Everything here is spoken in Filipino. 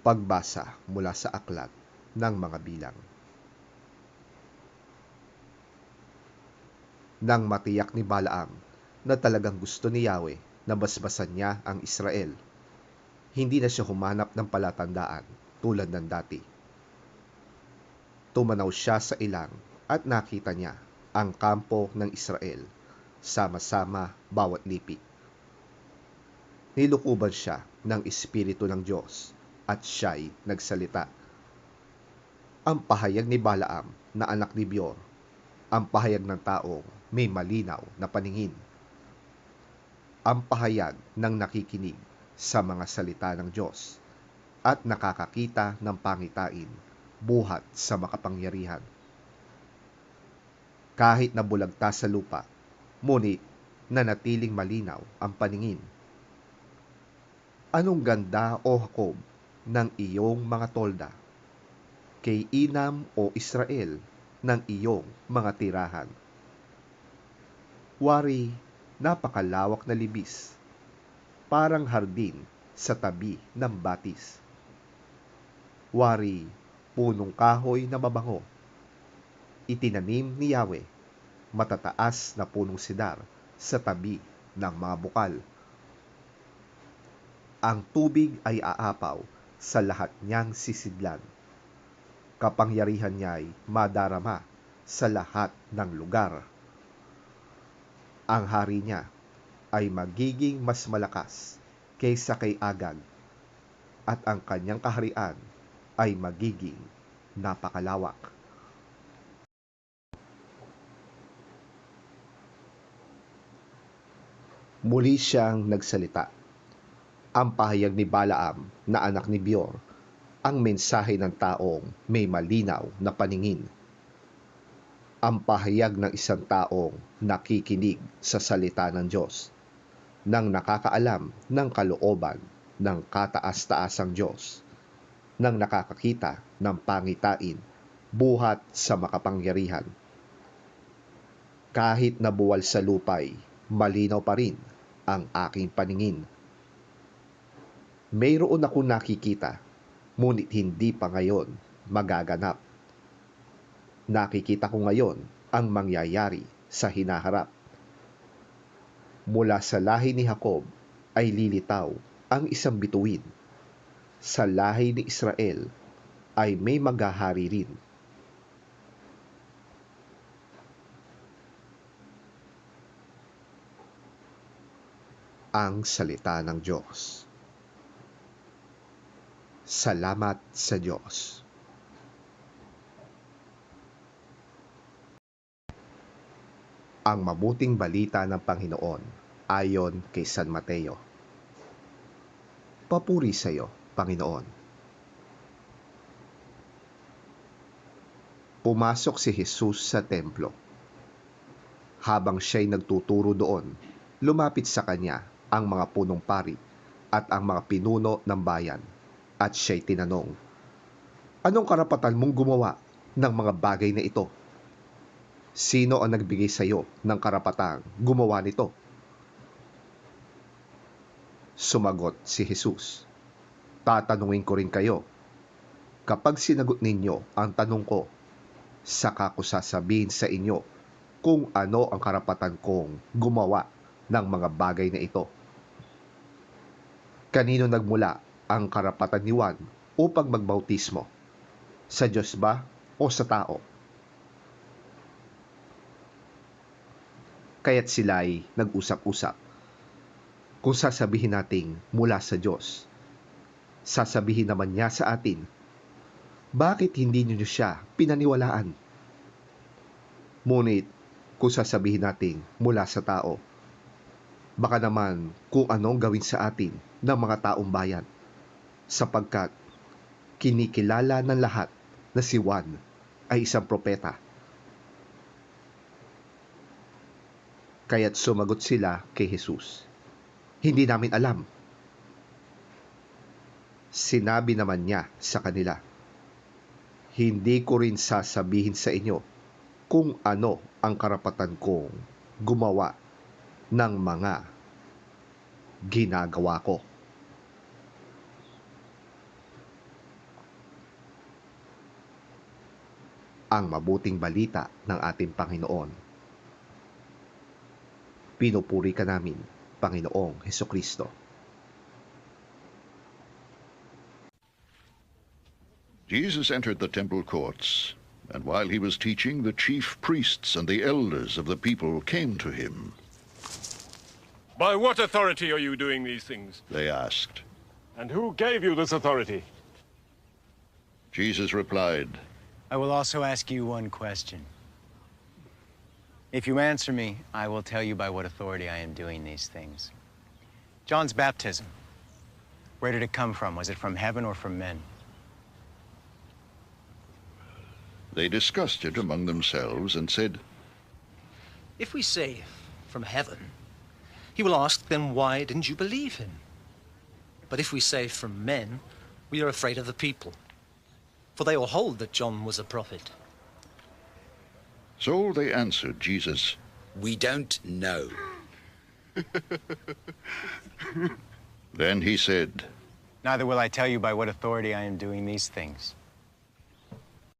Pagbasa mula sa aklat ng mga bilang. Nang matiyak ni Balaam na talagang gusto ni Yahweh na basbasan niya ang Israel, hindi na siya humanap ng palatandaan tulad ng dati. Tumanaw siya sa ilang at nakita niya ang kampo ng Israel, sama-sama bawat lipi. Nilukuban siya ng Espiritu ng Diyos at siya'y nagsalita. Ang pahayag ni Balaam na anak ni Beor, ang pahayag ng taong may malinaw na paningin. Ang pahayag ng nakikinig sa mga salita ng Diyos at nakakakita ng pangitain buhat sa makapangyarihan. Kahit nabulagta sa lupa, ngunit nanatiling malinaw ang paningin. Anong ganda, O Jacob, ng iyong mga tolda, kay Inam, o Israel, ng iyong mga tirahan. Wari, napakalawak na libis, parang hardin sa tabi ng batis. Wari, punong kahoy na mabango, itinanim ni Yahweh, matataas na punong sidar sa tabi ng mga bukal. Ang tubig ay aapaw sa lahat niyang sisidlan. Kapangyarihan niya'y madarama sa lahat ng lugar. Ang hari niya ay magiging mas malakas kaysa kay Agag, at ang kanyang kaharian ay magiging napakalawak. Muli siyang nagsalita. Ang pahayag ni Balaam na anak ni Beor, ang mensahe ng taong may malinaw na paningin. Ang pahayag ng isang taong nakikinig sa salita ng Diyos, nang nakakaalam ng kalooban ng kataas-taasang Diyos, nang nakakakita ng pangitain buhat sa makapangyarihan. Kahit nabuwal sa lupay, malinaw pa rin ang aking paningin. Mayroon akong nakikita, ngunit hindi pa ngayon magaganap. Nakikita ko ngayon ang mangyayari sa hinaharap. Mula sa lahi ni Jacob ay lilitaw ang isang bituin. Sa lahi ni Israel ay may maghahari rin. Ang salita ng Diyos. Salamat sa Diyos. Ang mabuting balita ng Panginoon ayon kay San Mateo. Papuri sa iyo, Panginoon. Pumasok si Jesus sa templo. Habang siya'y nagtuturo doon, lumapit sa kanya ang mga punong pari at ang mga pinuno ng bayan, at siya'y tinanong, "Anong karapatan mong gumawa ng mga bagay na ito? Sino ang nagbigay sa iyo ng karapatang gumawa nito?" Sumagot si Jesus, "Tatanungin ko rin kayo. Kapag sinagot ninyo ang tanong ko, saka ko sasabihin sa inyo kung ano ang karapatan kong gumawa ng mga bagay na ito. Kanino nagmula ang karapatan ni Juan upang magbautismo? Sa Diyos ba o sa tao?" Kaya't sila'y nag-usap-usap. Kung sasabihin nating mula sa Diyos, sasabihin naman niya sa atin, "Bakit hindi niyo siya pinaniwalaan?" Ngunit kung sasabihin nating mula sa tao, baka naman kung anong gawin sa atin ng mga taong bayan, sapagkat kinikilala ng lahat na si Juan ay isang propeta. Kaya't sumagot sila kay Jesus, "Hindi namin alam." Sinabi naman niya sa kanila, "Hindi ko rin sasabihin sa inyo kung ano ang karapatan kong gumawa ng mga ginagawa ko." ang mabuting balita ng ating Panginoon. Pinupuri ka namin, Panginoong Hesukristo. Jesus entered the temple courts, and while he was teaching, the chief priests and the elders of the people came to him. By what authority are you doing these things? They asked. And who gave you this authority? Jesus replied, I will also ask you one question. If you answer me, I will tell you by what authority I am doing these things. John's baptism, where did it come from? Was it from heaven or from men? They discussed it among themselves and said, If we say from heaven, he will ask, then why didn't you believe him? But if we say from men, we are afraid of the people, for they all hold that John was a prophet. So they answered Jesus, We don't know. Then he said, Neither will I tell you by what authority I am doing these things.